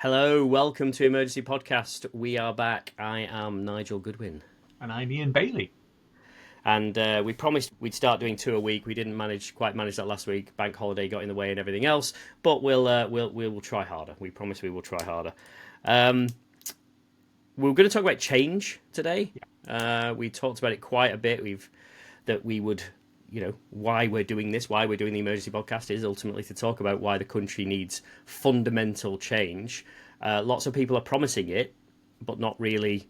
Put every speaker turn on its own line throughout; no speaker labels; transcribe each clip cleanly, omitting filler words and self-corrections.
Hello, welcome to Emergency Podcast. We are back. I am Nigel Goodwin.
And I'm Ian Bailey.
And we promised we'd start doing two a week. We didn't quite manage that last week. Bank holiday got in the way and everything else. But we'll try harder. We promise we will try harder. We're going to talk about change today. We talked about it quite a bit. Why we're doing this, why we're doing the emergency podcast is ultimately to talk about why the country needs fundamental change. Lots of people are promising it, but not really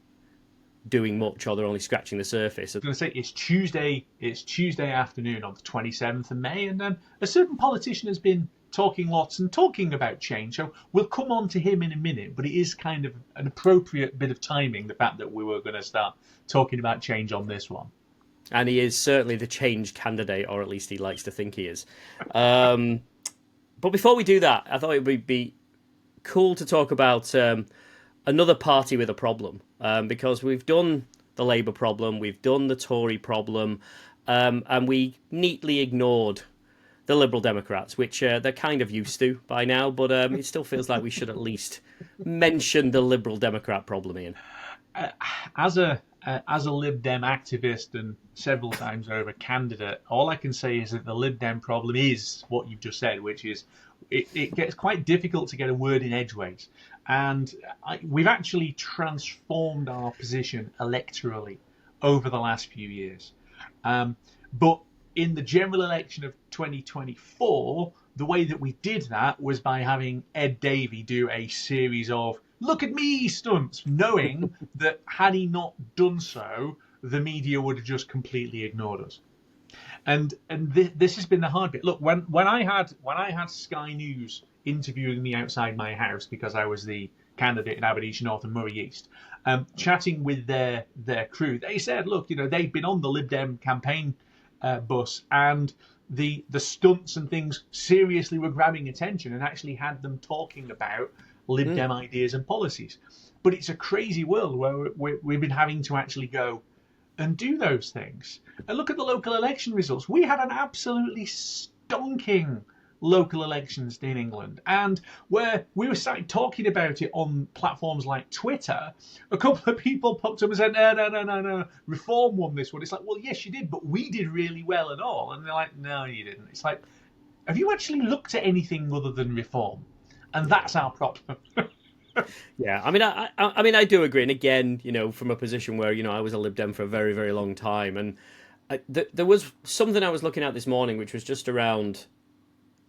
doing much, or they're only scratching the surface.
I was going to say it's Tuesday. It's Tuesday afternoon on the 27th of May, and a certain politician has been talking lots and talking about change. So we'll come on to him in a minute, but it is kind of an appropriate bit of timing, the fact that we were going to start talking about change on this one.
And he is certainly the change candidate, or at least he likes to think he is. But before we do that, I thought it would be cool to talk about another party with a problem, because we've done the Labour problem, we've done the Tory problem, and we neatly ignored the Liberal Democrats, which they're kind of used to by now, but it still feels like we should at least mention the Liberal Democrat problem, Ian.
As a Lib Dem activist and several times over candidate, all I can say is that the Lib Dem problem is what you've just said, which is it gets quite difficult to get a word in edgeways. And we've actually transformed our position electorally over the last few years. But in the general election of 2024, the way that we did that was by having Ed Davey do a series of "look at me" stunts, knowing that had he not done so, the media would have just completely ignored us. And this has been the hard bit. Look, when I had Sky News interviewing me outside my house because I was the candidate in Aberdeenshire North and Murray East, chatting with their crew, they said, look, they'd been on the Lib Dem campaign bus, and the stunts and things seriously were grabbing attention and actually had them talking about Lib Dem ideas and policies. But it's a crazy world where we've been having to actually go and do those things. And look at the local election results. We had an absolutely stonking local elections in England, and where we were starting talking about it on platforms like Twitter, a couple of people popped up and said, no, Reform won this one. It's like, well, yes, you did, but we did really well and all. And they're like, no, you didn't. It's like, have you actually looked at anything other than Reform? And that's our problem.
Yeah, I mean, I do agree. And again, from a position where I was a Lib Dem for a very, very long time, and there was something I was looking at this morning, which was just around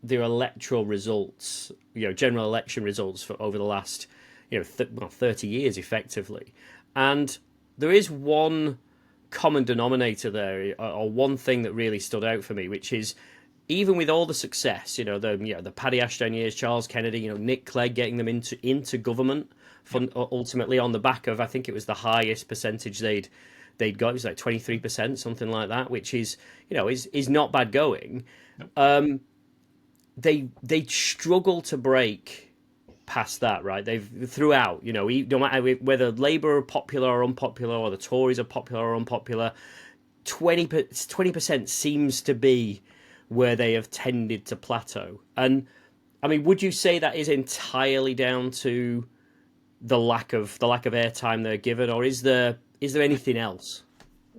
the electoral results, general election results for over the last, 30 years, effectively. And there is one common denominator there, or one thing that really stood out for me, which is, even with all the success, the Paddy Ashdown years, Charles Kennedy, Nick Clegg getting them into government, ultimately on the back of, I think it was the highest percentage they'd got. It was like 23%, something like that, which is is not bad going. Nope. They struggle to break past that, right? They've throughout, no matter whether Labour are popular or unpopular, or the Tories are popular or unpopular, 20% seems to be where they have tended to plateau. And I mean, would you say that is entirely down to the lack of airtime they're given, or is there anything else?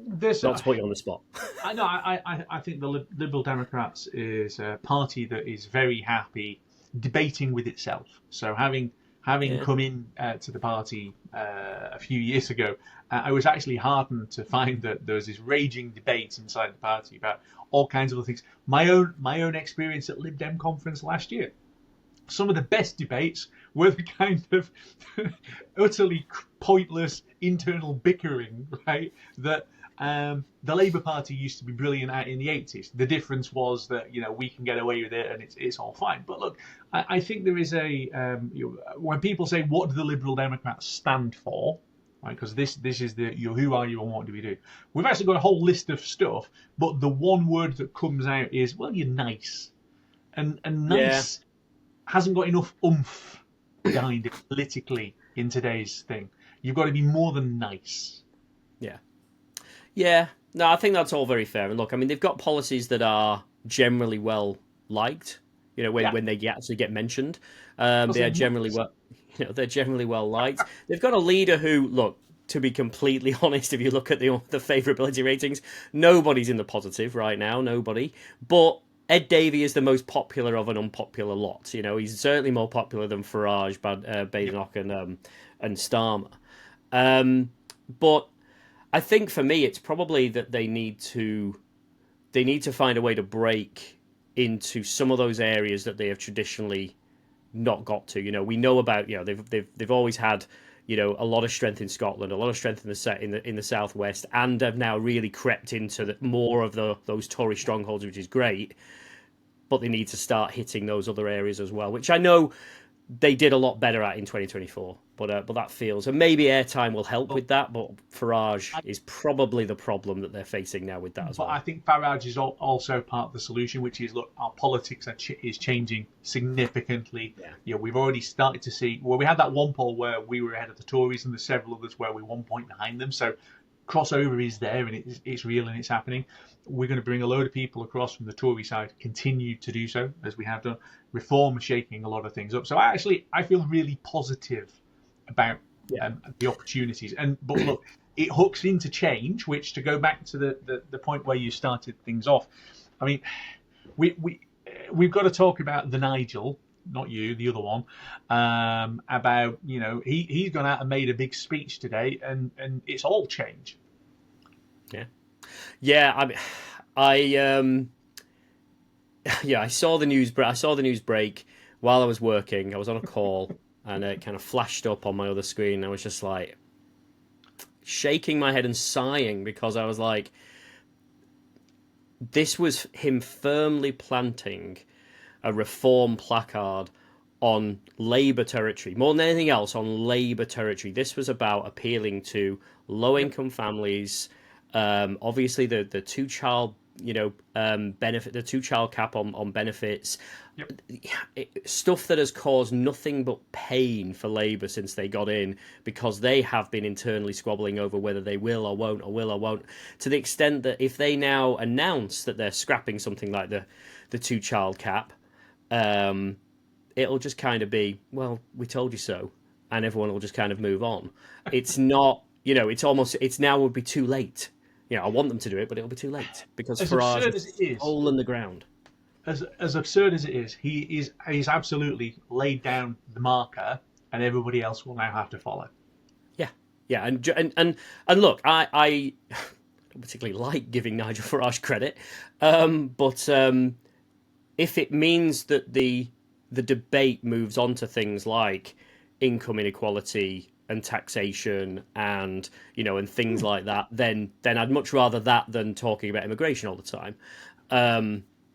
Not to put you on the spot.
I think the Liberal Democrats is a party that is very happy debating with itself. So having come in to the party a few years ago, I was actually heartened to find that there was this raging debate inside the party about all kinds of other things. My own experience at Lib Dem conference last year. Some of the best debates were the kind of utterly pointless internal bickering, right? That the Labour Party used to be brilliant at in the 80s. The difference was that we can get away with it and it's all fine. But look, I think there is when people say, what do the Liberal Democrats stand for? Right, because this is the who are you and what do we do? We've actually got a whole list of stuff, but the one word that comes out is, well, you're nice, and nice hasn't got enough oomph behind it politically in today's thing. You've got to be more than nice.
Yeah. No, I think that's all very fair. And look, I mean, they've got policies that are generally well liked. When they actually get mentioned, they are generally well. They're generally well liked. They've got a leader who, look, to be completely honest, if you look at the favourability ratings, nobody's in the positive right now. Nobody, but Ed Davey is the most popular of an unpopular lot. He's certainly more popular than Farage,
Yep.
Badenoch, and Starmer. Um, but I think for me, it's probably that they need to find a way to break into some of those areas that they have traditionally not got to. We know about, they've always had, a lot of strength in Scotland, a lot of strength in the southwest, and have now really crept into more of those Tory strongholds, which is great. But they need to start hitting those other areas as well, which I know they did a lot better at in 2024. But that feels, and maybe airtime will help
But
with that. But Farage is probably the problem that they're facing now with that as
But I
well.
think Farage is also part of the solution, which is, look, our politics is changing significantly.
Yeah.
We've already started to see. Well, we had that one poll where we were ahead of the Tories, and there's several others where we're 1 point behind them. So crossover is there, and it's real, and it's happening. We're going to bring a load of people across from the Tory side, continue to do so as we have done. Reform is shaking a lot of things up. So I feel really positive about
Yeah.
the opportunities. But look, it hooks into change, which, to go back to the point where you started things off, I mean, we've got to talk about the Nigel, not you, the other one, about, he's gone out and made a big speech today, and it's all change.
Yeah. Yeah. I saw the news. I saw the news break while I was working. I was on a call, and it kind of flashed up on my other screen. I was just like shaking my head and sighing because I was like, this was him firmly planting a reform placard on Labour territory, more than anything else, on Labour territory. This was about appealing to
Yep.
low-income families. Obviously, the two-child, benefit, the two-child cap on benefits,
Yep.
stuff that has caused nothing but pain for Labour since they got in, because they have been internally squabbling over whether they will or won't, or will or won't, to the extent that if they now announce that they're scrapping something like the two-child cap, um, it'll just kind of be, well, we told you so, and everyone will just kind of move on. It's not, it's now would be too late. I want them to do it, but it'll be too late because
As
Farage
absurd
has
as it is,
stolen the ground.
as absurd as it is, he's absolutely laid down the marker, and everybody else will now have to follow.
Yeah, yeah, and look, I don't particularly like giving Nigel Farage credit, but if it means that the debate moves on to things like income inequality and taxation and things like that, then I'd much rather that than talking about immigration all the time.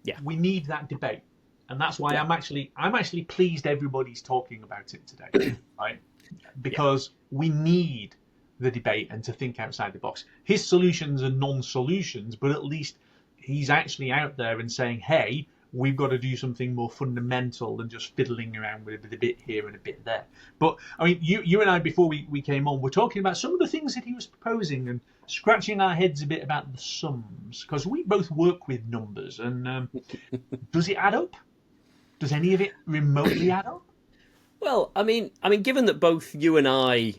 Yeah,
We need that debate, and that's why
yeah,
I'm actually pleased everybody's talking about it today, right?
yeah,
Because we need the debate and to think outside the box. His solutions are non-solutions, but at least he's actually out there and saying, "Hey, we've got to do something more fundamental than just fiddling around with a bit here and a bit there." But I mean, you and I, before we came on, were talking about some of the things that he was proposing and scratching our heads a bit about the sums, because we both work with numbers, and does it add up? Does any of it remotely add up?
Well, I mean, given that both you and I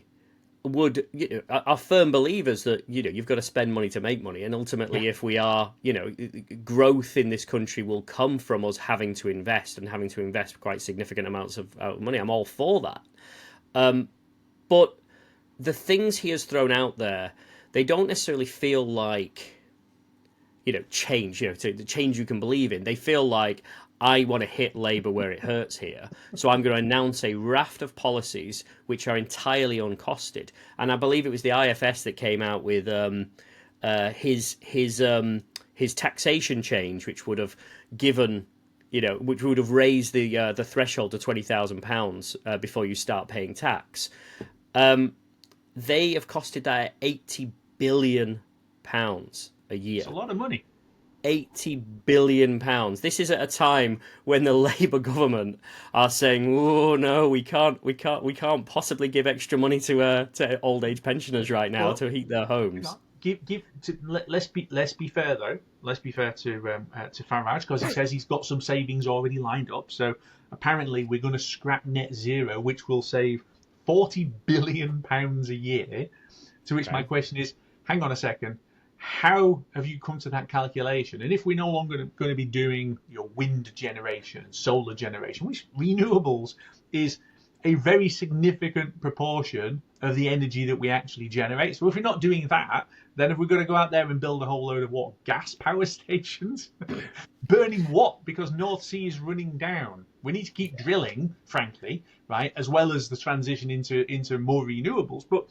are firm believers that you've got to spend money to make money, and
Yeah.
ultimately, if we are, growth in this country will come from us having to invest and having to invest quite significant amounts of money. I'm all for that, but the things he has thrown out there, they don't necessarily feel like change, to change you can believe in. They feel like, I want to hit Labour where it hurts here. So I'm going to announce a raft of policies which are entirely uncosted. And I believe it was the IFS that came out with his taxation change, which would have given, which would have raised the threshold to £20,000 before you start paying tax. They have costed that £80 billion a
It's
year.
a lot of money.
£80 billion. This is at a time when the Labour government are saying, "Oh no, we can't possibly give extra money to old age pensioners right now
Well,
to heat their
hang
homes."
on. Let's be fair though. Let's be fair to Farage, because he says he's got some savings already lined up. So apparently we're going to scrap net zero, which will save £40 billion a year. To which my question is, hang on a second, how have you come to that calculation? And if we're no longer going to be doing your wind generation, solar generation, which renewables is a very significant proportion of the energy that we actually generate. So if we're not doing that, then if we're going to go out there and build a whole load of gas power stations, burning what? Because North Sea is running down. We need to keep drilling, frankly, right, as well as the transition into more renewables. But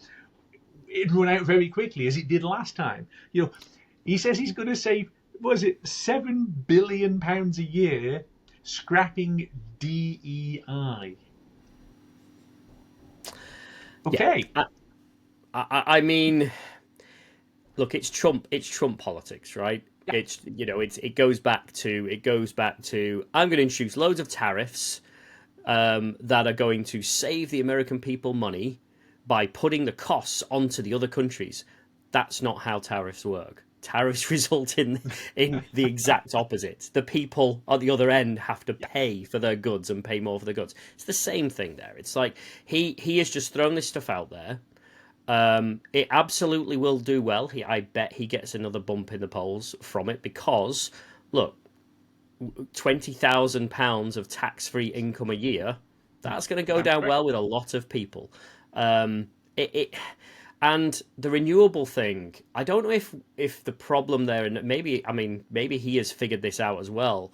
it'd run out very quickly, as it did last time. He says he's going to save, what is it, £7 billion a year scrapping DEI. Okay.
Yeah, I mean, look, it's Trump politics, right?
Yeah.
It goes back to I'm going to introduce loads of tariffs that are going to save the American people money by putting the costs onto the other countries. That's not how tariffs work. Tariffs result in the exact opposite. The people at the other end have to pay for their goods and pay more for the goods. It's the same thing there. It's like he has just thrown this stuff out there. It absolutely will do well. I bet he gets another bump in the polls from it because, look, £20,000 of tax-free income a year, that's going to go down well with a lot of people. And the renewable thing, I don't know if the problem there, and maybe he has figured this out as well,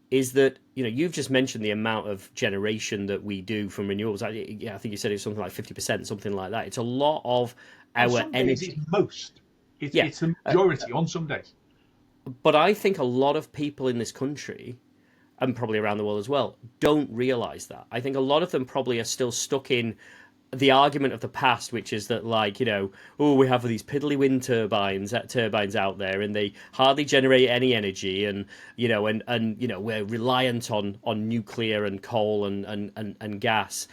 is that you've just mentioned the amount of generation that we do from renewables. I think you said it's something like 50%, something like that. It's a lot of our energy.
It's most. It's the majority on some days.
But I think a lot of people in this country, and probably around the world as well, don't realise that. I think a lot of them probably are still stuck in the argument of the past, which is that, we have these piddly wind turbines out there, and they hardly generate any energy, and we're reliant on nuclear and coal and gas,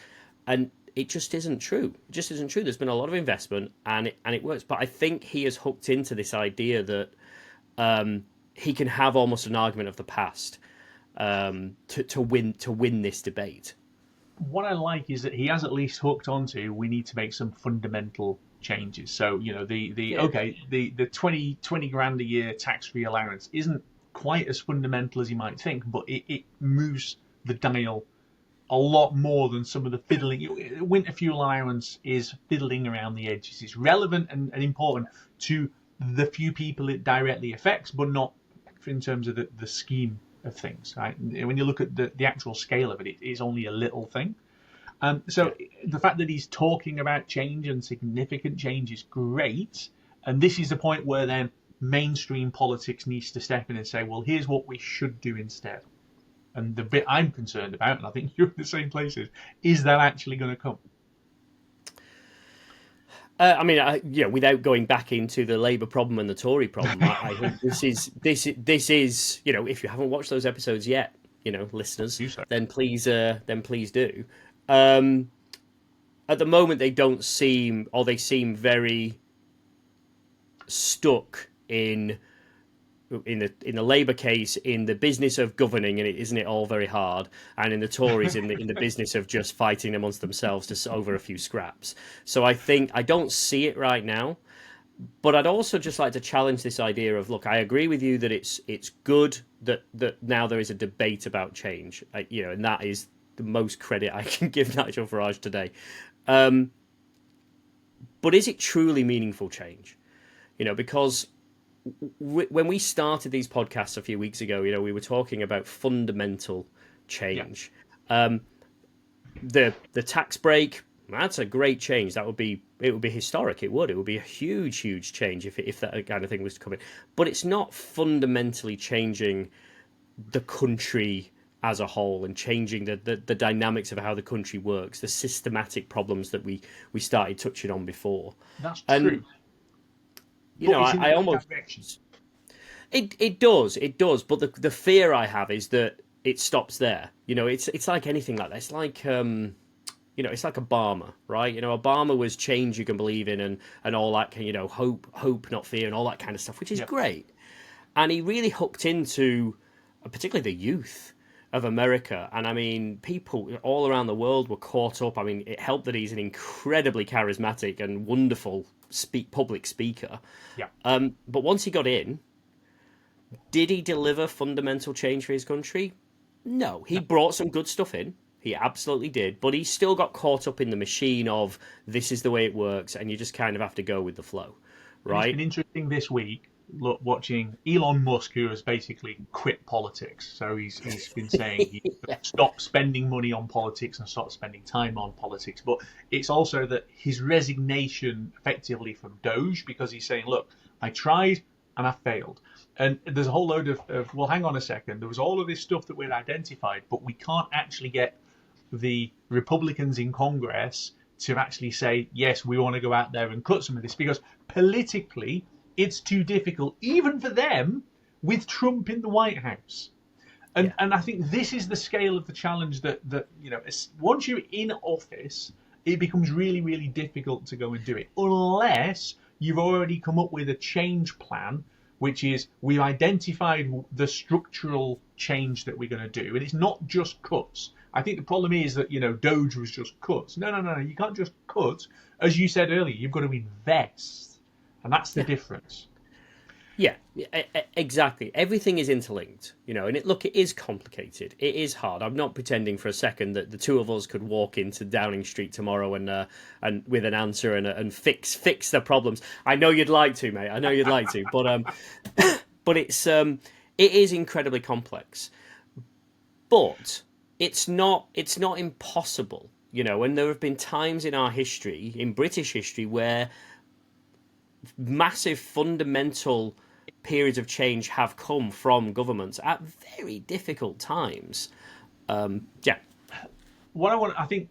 and it just isn't true. It just isn't true. There's been a lot of investment, and it works. But I think he has hooked into this idea that he can have almost an argument of the past to win this debate.
What I like is that he has at least hooked onto we need to make some fundamental changes. So the 20 grand a year tax-free allowance isn't quite as fundamental as you might think, but it moves the dial a lot more than some of the fiddling. Winter fuel allowance is fiddling around the edges. It's relevant and important to the few people it directly affects, but not in terms of the scheme of things, right? When you look at the actual scale of it, it is only a little thing. So the fact that he's talking about change and significant change is great. And this is the point where then mainstream politics needs to step in and say, well, here's what we should do instead. And the bit I'm concerned about, and I think you're in the same places, is that actually going to come?
Without going back into the Labour problem and the Tory problem, I think this is if you haven't watched those episodes yet, listeners, then please do. At the moment, they don't seem, or they seem very stuck in the Labour case, in the business of governing, and isn't it all very hard? And in the Tories, in the business of just fighting amongst themselves just over a few scraps. So I don't see it right now. But I'd also just like to challenge this idea of, look, I agree with you that it's good that now there is a debate about change, and that is the most credit I can give Nigel Farage today. But is it truly meaningful change? Because when we started these podcasts a few weeks ago, we were talking about fundamental change. Yeah. The tax break, that's a great change. It would be historic. It would be a huge change if that kind of thing was to come in. But it's not fundamentally changing the country as a whole and changing the dynamics of how the country works, the systematic problems that we started touching on before.
That's true.
I almost it does, but the fear I have is that it stops there. It's like anything like that. It's like it's like Obama, right? Obama was change you can believe in and all that, hope not fear and all that kind of stuff, which is great. And he really hooked into particularly the youth of America. And I mean, people all around the world were caught up. I mean, it helped that he's an incredibly charismatic and wonderful public speaker.
Yeah.
But once he got in, did he deliver fundamental change for his country? No. He
No.
brought some good stuff in. He absolutely did. But he still got caught up in the machine of this is the way it works, and you just kind of have to go with the flow,
And it's been
right?
interesting this week watching Elon Musk, who has basically quit politics. So he's been saying he
Yeah.
stop spending money on politics and stop spending time on politics. But it's also that his resignation effectively from Doge, because he's saying, look, I tried and I failed. And there's a whole load of well, hang on a second. There was all of this stuff that we'd identified, but we can't actually get the Republicans in Congress to actually say, yes, we want to go out there and cut some of this, because politically it's too difficult, even for them, with Trump in the White House. And
Yeah.
and I think this is the scale of the challenge that once you're in office, it becomes really, really difficult to go and do it, unless you've already come up with a change plan, which is we've identified the structural change that we're going to do, and it's not just cuts. I think the problem is that Doge was just cuts. No. You can't just cut. As you said earlier, you've got to invest, and that's the
Yeah.
difference.
Yeah, exactly. Everything is interlinked, and it is complicated. It is hard. I'm not pretending for a second that the two of us could walk into Downing Street tomorrow and with an answer and fix the problems. I know you'd like to, mate. I know you'd like to, but but it is incredibly complex. But it's not impossible, and there have been times in our history, in British history, where massive fundamental periods of change have come from governments at very difficult times. Yeah,
What I think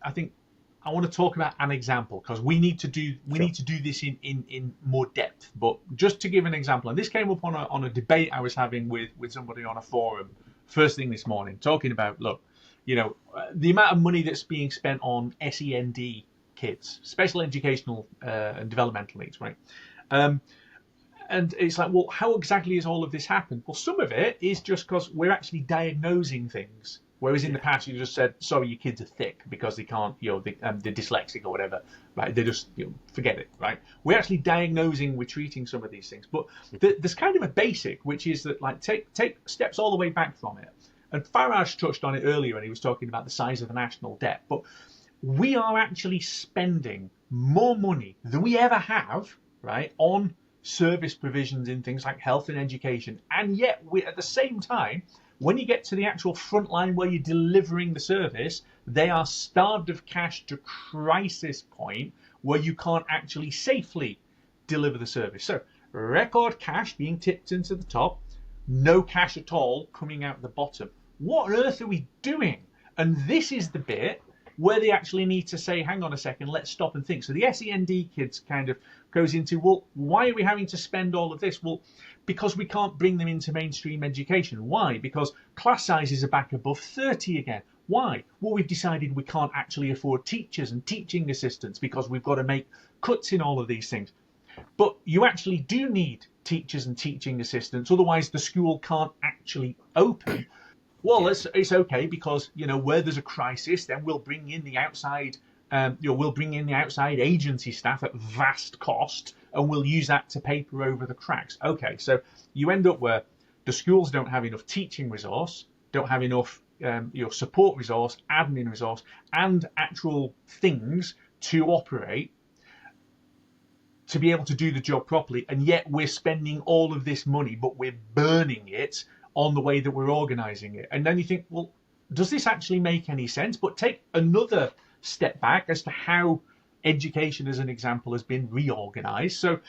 I want to talk about an example, because we need to do
sure.
this in more depth. But just to give an example, and this came up on a debate I was having with somebody on a forum first thing this morning, talking about, look, the amount of money that's being spent on SEND kids, special educational and developmental needs, right? And it's like, well, how exactly has all of this happened? Well, some of it is just because we're actually diagnosing things. Whereas in the
Yeah,
past, you just said, sorry, your kids are thick because they can't, they're dyslexic or whatever, right? They just, forget it, right? We're actually diagnosing, we're treating some of these things. But there's kind of a basic, which is that, like, take steps all the way back from it. And Farage touched on it earlier, and he was talking about the size of the national debt. But we are actually spending more money than we ever have, right, on service provisions in things like health and education. And yet, we, at the same time, when you get to the actual front line where you're delivering the service, they are starved of cash to crisis point where you can't actually safely deliver the service. So, record cash being tipped into the top, no cash at all coming out the bottom. What on earth are we doing? And this is the bit where they actually need to say, hang on a second, let's stop and think. So the SEND kids kind of goes into, well, why are we having to spend all of this? Well, because we can't bring them into mainstream education. Why? Because class sizes are back above 30 again. Why? Well, we've decided we can't actually afford teachers and teaching assistants because we've got to make cuts in all of these things. But you actually do need teachers and teaching assistants, otherwise the school can't actually open. Well,
yeah,
it's okay, because where there's a crisis, then we'll bring in the outside, we'll bring in the outside agency staff at vast cost, and we'll use that to paper over the cracks. Okay, so you end up where the schools don't have enough teaching resource, don't have enough support resource, admin resource, and actual things to operate to be able to do the job properly, and yet we're spending all of this money, but we're burning it on the way that we're organising it. And then you think, well, does this actually make any sense? But take another step back as to how education, as an example, has been reorganised. So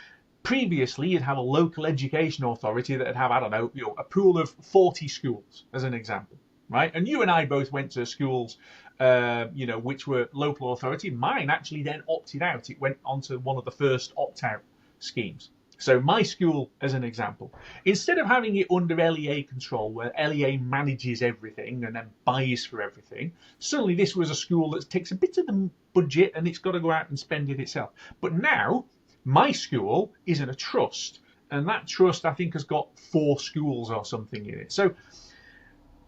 previously, you'd have a local education authority that would have, I don't know, a pool of 40 schools, as an example, right? And you and I both went to schools, which were local authority. Mine actually then opted out. It went onto one of the first opt-out schemes. So my school, as an example, instead of having it under LEA control, where LEA manages everything and then buys for everything, suddenly this was a school that takes a bit of the budget and it's got to go out and spend it itself. But now, my school is in a trust, and that trust, I think, has got 4 schools or something in it. So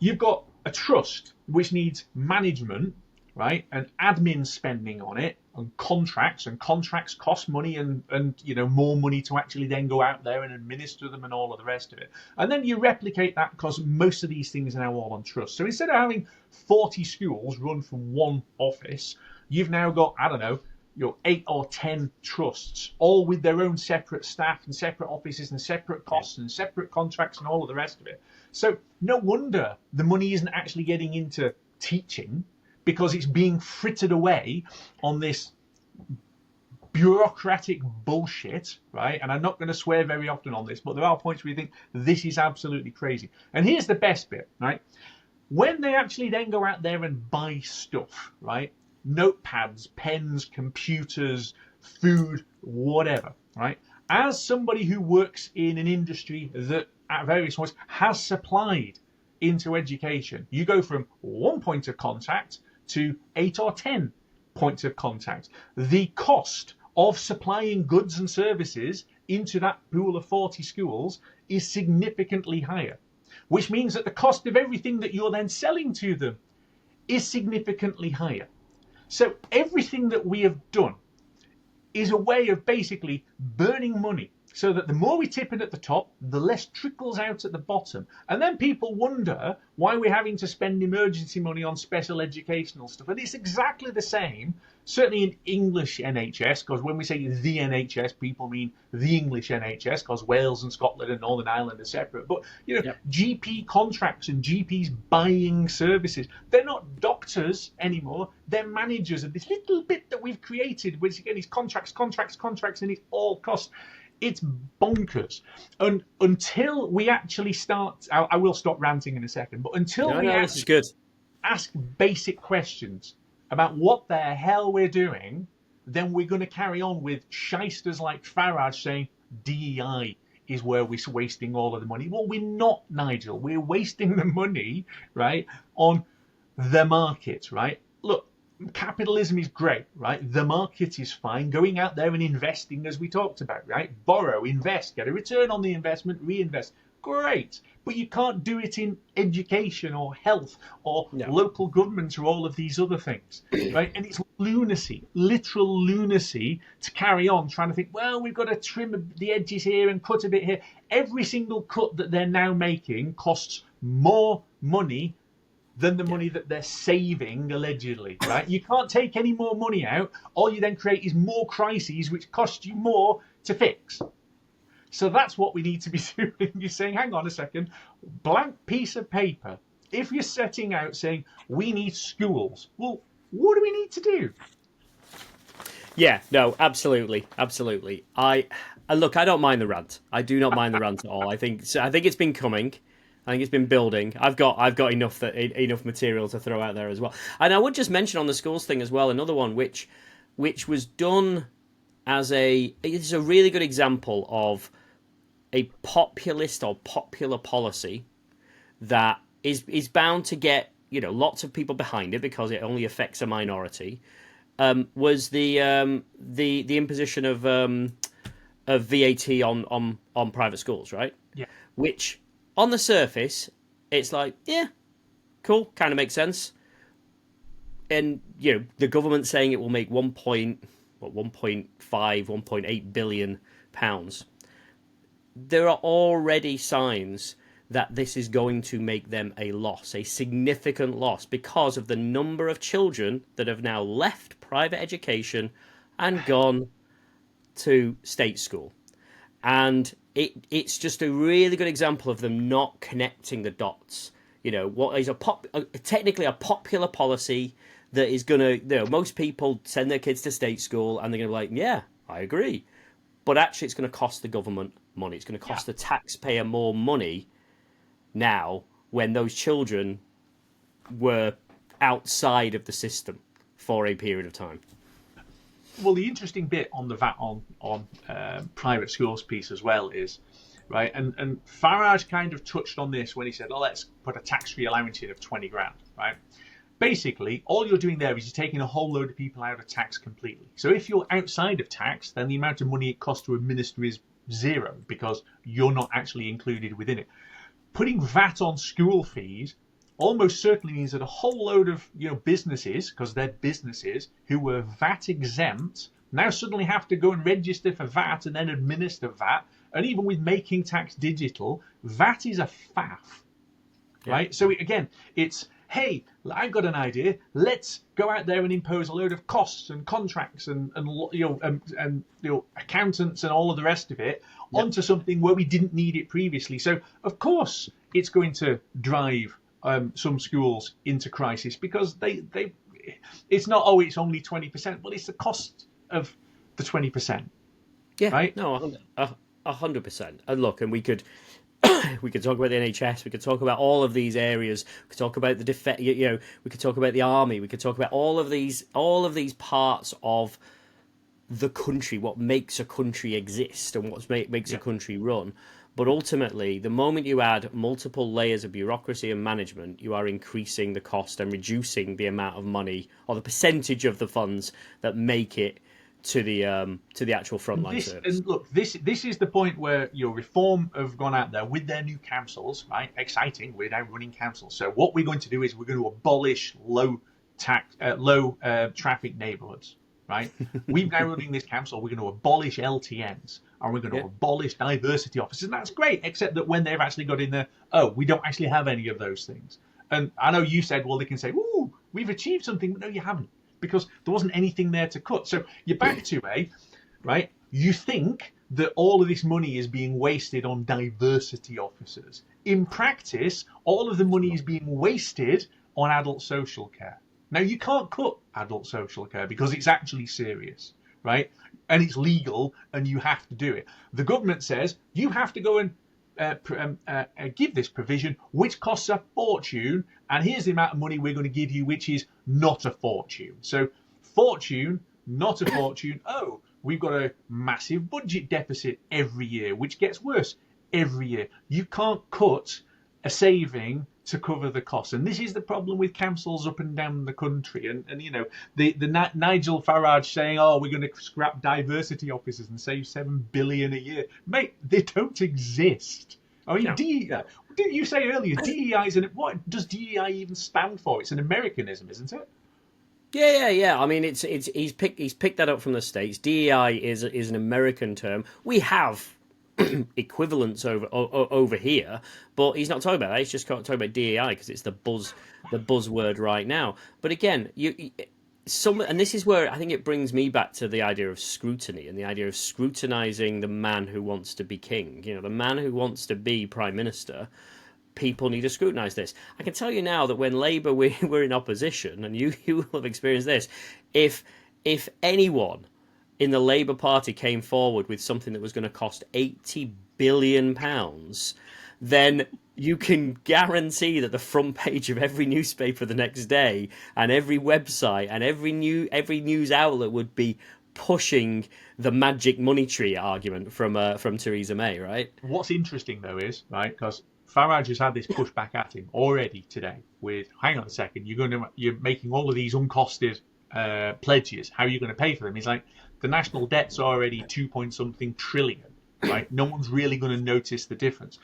you've got a trust which needs management, right, and admin spending on it, and contracts cost money, and more money to actually then go out there and administer them and all of the rest of it. And then you replicate that because most of these things are now all on trust. So instead of having 40 schools run from one office, you've now got, I don't know, 8 or 10 trusts, all with their own separate staff and separate offices and separate costs and separate contracts and all of the rest of it. So no wonder the money isn't actually getting into teaching, because it's being frittered away on this bureaucratic bullshit, right? And I'm not going to swear very often on this, but there are points where you think this is absolutely crazy. And here's the best bit, right? When they actually then go out there and buy stuff, right? Notepads, pens, computers, food, whatever, right? As somebody who works in an industry that at various points has supplied into education, you go from one point of contact to 8 or 10 points of contact. The cost of supplying goods and services into that pool of 40 schools is significantly higher, which means that the cost of everything that you're then selling to them is significantly higher. So everything that we have done is a way of basically burning money, so that the more we tip in at the top, the less trickles out at the bottom. And then people wonder why we're having to spend emergency money on special educational stuff. And it's exactly the same, certainly in English NHS, because when we say the NHS, people mean the English NHS, because Wales and Scotland and Northern Ireland are separate. But,
Yep.
GP contracts and GPs buying services, they're not doctors anymore. They're managers of this little bit that we've created, which again is contracts, and it's all cost. It's bonkers. And until we actually start, I will stop ranting in a second, but until we
that's good.
ask basic questions about what the hell we're doing, then we're going to carry on with shysters like Farage saying DEI is where we're wasting all of the money. Well, we're not, Nigel. We're wasting the money, right, on the market, right? Look, capitalism is great, right? The market is fine. Going out there and investing, as we talked about, right? Borrow, invest, get a return on the investment, reinvest. Great. But you can't do it in education or health or local government or all of these other things, right? And it's lunacy, literal lunacy, to carry on trying to think, well, we've got to trim the edges here and cut a bit here. Every single cut that they're now making costs more money than the money that they're saving, allegedly, right? You can't take any more money out. All you then create is more crises, which cost you more to fix. So that's what we need to be doing. You're saying, hang on a second, blank piece of paper. If you're setting out saying, we need schools, well, what do we need to do?
Yeah, no, absolutely. I look, I don't mind the rant. I do not mind the rant at all. I think it's been coming. I think it's been building. I've got enough material to throw out there as well. And I would just mention on the schools thing as well, another one which was done as it's a really good example of a populist or popular policy that is bound to get lots of people behind it because it only affects a minority. Was the imposition of VAT on private schools, right?
Yeah.
Which on the surface, it's like, yeah, cool, kind of makes sense. And, the government saying it will make 1.8 billion pounds. There are already signs that this is going to make them a loss, a significant loss, because of the number of children that have now left private education and gone to state school. And it's just a really good example of them not connecting the dots. What is technically a popular policy that is going to, most people send their kids to state school and they're going to be like, yeah, I agree. But actually it's going to cost the government money. It's going to cost the taxpayer more money now when those children were outside of the system for a period of time.
Well, the interesting bit on the VAT on private schools piece as well is, right, and Farage kind of touched on this when he said, let's put a tax-free allowance in of 20 grand, right? Basically, all you're doing there is you're taking a whole load of people out of tax completely. So if you're outside of tax, then the amount of money it costs to administer is zero because you're not actually included within it. Putting VAT on school fees almost certainly means that a whole load of businesses, because they're businesses who were VAT exempt, now suddenly have to go and register for VAT and then administer VAT. And even with making tax digital, VAT is a faff,
Yeah.
right? So again, it's, hey, I've got an idea. Let's go out there and impose a load of costs and contracts and accountants and all of the rest of it onto something where we didn't need it previously. So of course it's going to drive some schools into crisis, because they it's not, oh, it's only 20%. Well, it's the cost of the 20%.
Yeah,
right?
no, 100%. And look, and we could we could talk about the NHS. We could talk about all of these areas. We could talk about the we could talk about the army. We could talk about all of these parts of the country, what makes a country exist and what makes a country run. But ultimately, the moment you add multiple layers of bureaucracy and management, you are increasing the cost and reducing the amount of money or the percentage of the funds that make it to the actual frontline service.
And look, this is the point where Reform have gone out there with their new councils, right? Exciting, we're now running councils. So what we're going to do is we're going to abolish low traffic neighbourhoods, right? We're now running this council. We're going to abolish LTNs, and we're going to abolish diversity officers. And that's great, except that when they've actually got in there, we don't actually have any of those things. And I know you said, well, they can say, ooh, we've achieved something, but no, you haven't, because there wasn't anything there to cut. So you're back to right? You think that all of this money is being wasted on diversity officers. In practice, all of the money is being wasted on adult social care. Now, you can't cut adult social care because it's actually serious, right? And it's legal and you have to do it. The government says you have to go and give this provision, which costs a fortune, and here's the amount of money we're going to give you, which is not a fortune. So fortune, not a fortune. Oh, we've got a massive budget deficit every year, which gets worse every year. You can't cut a saving to cover the costs, and this is the problem with councils up and down the country. And the Nigel Farage saying, oh, we're going to scrap diversity officers and save $7 billion a year, mate. They don't exist. I mean, no. Didn't you say earlier DEI is what does DEI even stand for? It's an Americanism, isn't it?
Yeah. I mean, he's picked that up from the States. DEI is an American term. We have equivalents over here, but he's not talking about that. He's just talking about DEI because it's the buzzword right now. But again, and this is where I think it brings me back to the idea of scrutiny and the idea of scrutinizing the man who wants to be king. The man who wants to be prime minister. People need to scrutinise this. I can tell you now that when Labour were in opposition, and you will have experienced this, if anyone in the Labour Party came forward with something that was going to cost £80 billion, then you can guarantee that the front page of every newspaper the next day and every website and every news outlet would be pushing the magic money tree argument from Theresa May, right?
What's interesting though is, right, because Farage has had this pushback at him already today with, hang on a second, you're making all of these uncosted pledges. How are you going to pay for them? He's like, the national debt's already 2-point-something trillion, right? No one's really going to notice the difference.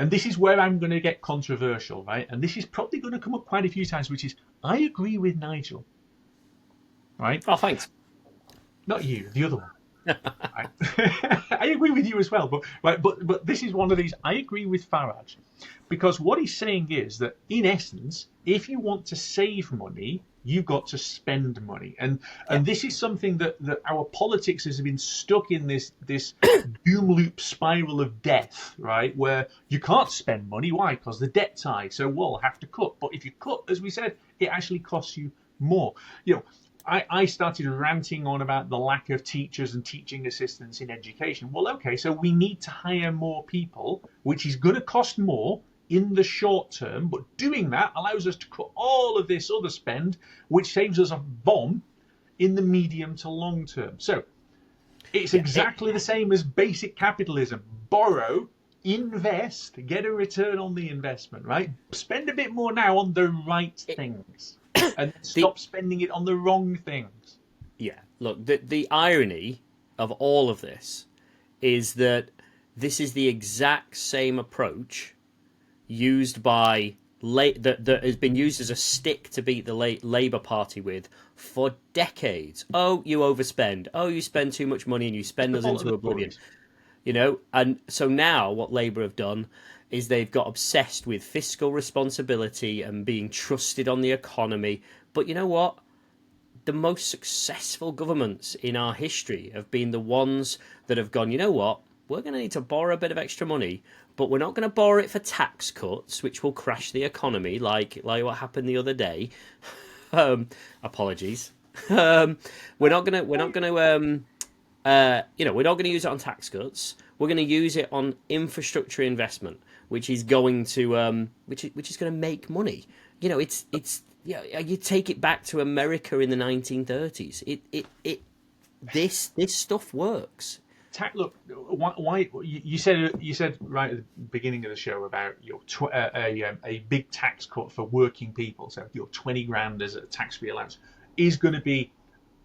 And this is where I'm going to get controversial, right? And this is probably going to come up quite a few times, which is, I agree with Nigel, right?
Oh, thanks.
Not you, the other one. Right? I agree with you as well, but this is one of these. I agree with Farage, because what he's saying is that in essence, if you want to save money, you've got to spend money, and this is something that our politics has been stuck in this doom loop spiral of death, right? Where you can't spend money. Why? Because the debt's high, so we'll have to cut. But if you cut, as we said, it actually costs you more. I started ranting on about the lack of teachers and teaching assistants in education. Well, okay, so we need to hire more people, which is going to cost more in the short term, but doing that allows us to cut all of this other spend, which saves us a bomb in the medium to long term. So it's exactly the same as basic capitalism. Borrow, invest, get a return on the investment, right? Spend a bit more now on the right things. And stop spending it on the wrong things.
Yeah, look, the irony of all of this is that this is the exact same approach used by that has been used as a stick to beat the Labour Party with for decades. Oh, you overspend. Oh, you spend too much money and you
It's
spend
the
us
fault of
into
the
oblivion.
Tories.
And so now what Labour have done is they've got obsessed with fiscal responsibility and being trusted on the economy. But you know what? The most successful governments in our history have been the ones that have gone, you know what? We're going to need to borrow a bit of extra money, but we're not going to borrow it for tax cuts, which will crash the economy, like what happened the other day. Apologies. We're not going to use it on tax cuts. We're going to use it on infrastructure investment, which is going to which is going to make money. You take it back to America in the 1930s. This stuff works.
Look, why you said right at the beginning of the show about your a big tax cut for working people. So your 20 grand as a tax-free allowance is going to be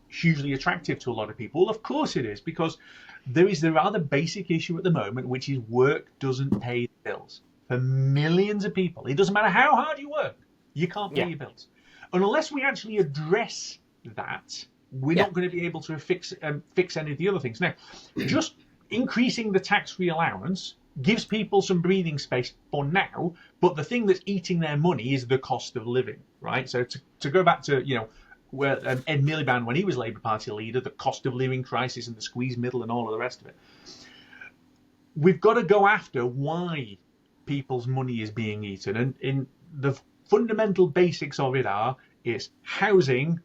hugely attractive to a lot of people. Well, of course it is, because there is the rather basic issue at the moment, which is work doesn't pay the bills for millions of people. It doesn't matter how hard you work, you can't pay
Yeah,
your bills, and unless we actually address that, we're
yeah,
not going to be able to fix any of the other things. Now, just increasing the tax-free allowance gives people some breathing space for now, but the thing that's eating their money is the cost of living, right? So to go back to where Ed Miliband, when he was Labour Party leader, the cost of living crisis and the squeeze middle and all of the rest of it. We've got to go after why people's money is being eaten, and in the fundamental basics of it are it's housing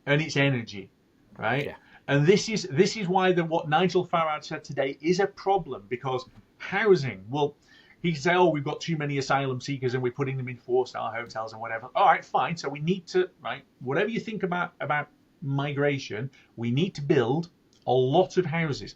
and it's energy, right?
yeah.
And this is why what Nigel Farage said today is a problem, because housing, well, he can say, oh, we've got too many asylum seekers and we're putting them in 4-star hotels and whatever. All right, fine. So we need to, right, whatever you think about migration, we need to build a lot of houses.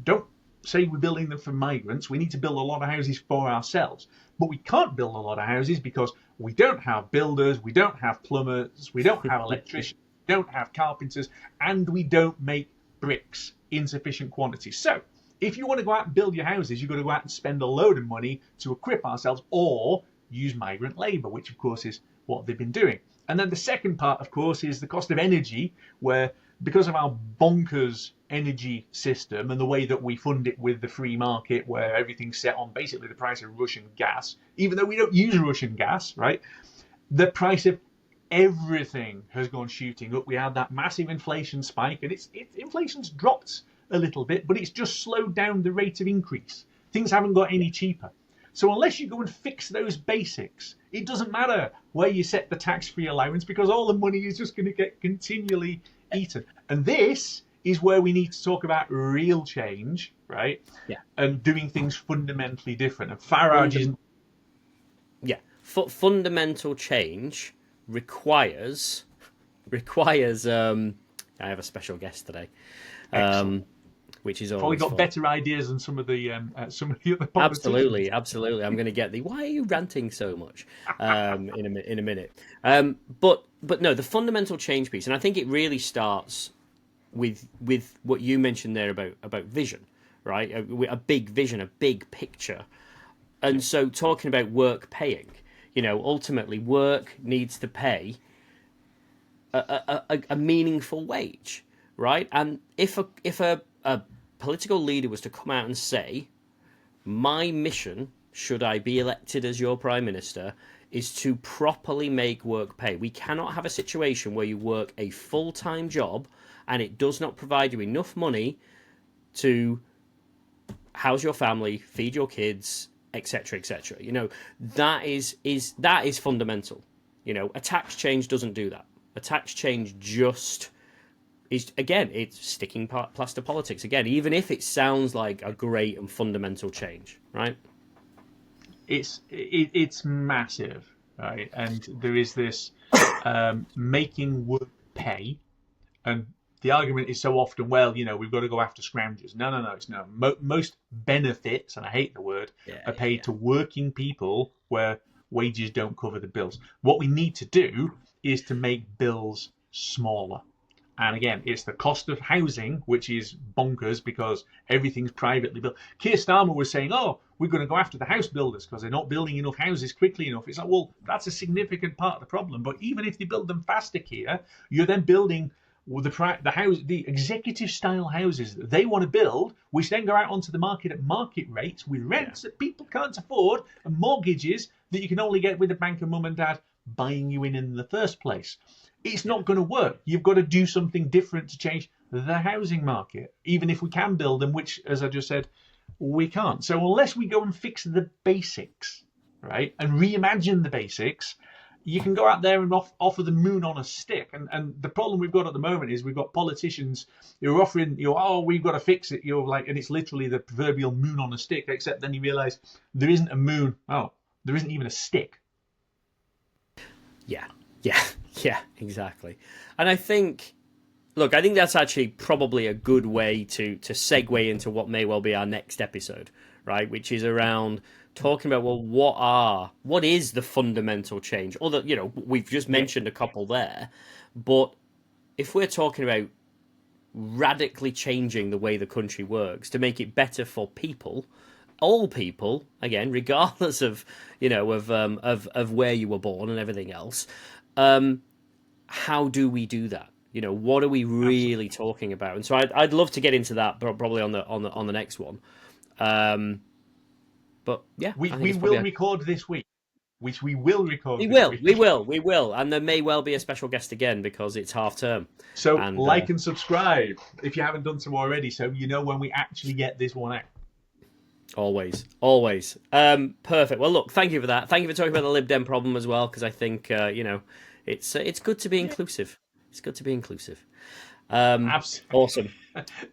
Don't say we're building them for migrants. We need to build a lot of houses for ourselves. But we can't build a lot of houses because we don't have builders, we don't have plumbers, we don't have electricians, we don't have carpenters, and we don't make bricks in sufficient quantities. So if you want to go out and build your houses, you've got to go out and spend a load of money to equip ourselves, or use migrant labour, which of course is what they've been doing. And then the second part, of course, is the cost of energy, where because of our bonkers energy system and the way that we fund it with the free market, where everything's set on basically the price of Russian gas, even though we don't use Russian gas, right? The price of everything has gone shooting up. We had that massive inflation spike, and inflation's dropped a little bit, but it's just slowed down the rate of increase. Things haven't got any cheaper. So unless you go and fix those basics, it doesn't matter where you set the tax-free allowance, because all the money is just going to get continually eaten. And this is where we need to talk about real change, right?
Yeah.
And doing things fundamentally different. And Farage is...
Yeah. Fundamental change requires. I have a special guest today. Which is
probably
always
got
fun.
better ideas than some of the other
Absolutely.
politicians.
I'm going to get why are you ranting so much in a minute. But no, the fundamental change piece, and I think it really starts with what you mentioned there about vision, right? A big vision, a big picture. And so talking about work paying, ultimately work needs to pay a meaningful wage, right? And if a political leader was to come out and say, my mission, should I be elected as your prime minister, is to properly make work pay. We cannot have a situation where you work a full-time job and it does not provide you enough money to house your family, feed your kids, etc., etc. That is fundamental. A tax change doesn't do that. A tax change just is, again, it's sticking plaster politics again, even if it sounds like a great and fundamental change, right?
It's massive, right? And there is this making work pay, and the argument is so often, well, we've got to go after scroungers. No, it's no. Most benefits, and I hate the word, are paid to working people where wages don't cover the bills. What we need to do is to make bills smaller. And again, it's the cost of housing, which is bonkers because everything's privately built. Keir Starmer was saying, oh, we're going to go after the house builders because they're not building enough houses quickly enough. It's like, well, that's a significant part of the problem. But even if they build them faster, Keir, you're then building the executive style houses that they want to build, which then go out onto the market at market rates with rents that people can't afford and mortgages that you can only get with the bank of mum and dad buying you in the first place. It's not going to work. You've got to do something different to change the housing market, even if we can build them, which, as I just said, we can't. So unless we go and fix the basics, right, and reimagine the basics, you can go out there and offer the moon on a stick. And the problem we've got at the moment is we've got politicians who are offering, oh, we've got to fix it. You're like, and it's literally the proverbial moon on a stick, except then you realize there isn't a moon. Oh, there isn't even a stick.
Yeah, yeah, yeah, exactly. And I think, look, I think that's actually probably a good way to segue into what may well be our next episode, right? Which is around talking about, well, what is the fundamental change? Or that, we've just mentioned a couple there, but if we're talking about radically changing the way the country works to make it better for people, all people, again, regardless of of where you were born and everything else, how do we do that? What are we really talking about? And so I'd love to get into that, probably on the next one. But yeah,
we will record this week. Which we will record.
We will, and there may well be a special guest again because it's half term.
So like and subscribe if you haven't done so already, so you know when we actually get this one out.
Always. Perfect. Well, look, thank you for that. Thank you for talking about the Lib Dem problem as well, because I think it's good to be inclusive. It's good to be inclusive.
Absolutely.
Awesome.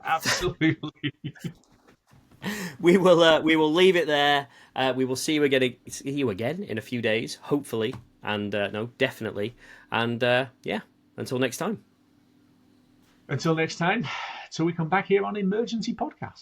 Absolutely.
We will leave it there. We will see you again in a few days, hopefully, and no, definitely. And until next time.
Until next time, till we come back here on Emergency Podcast.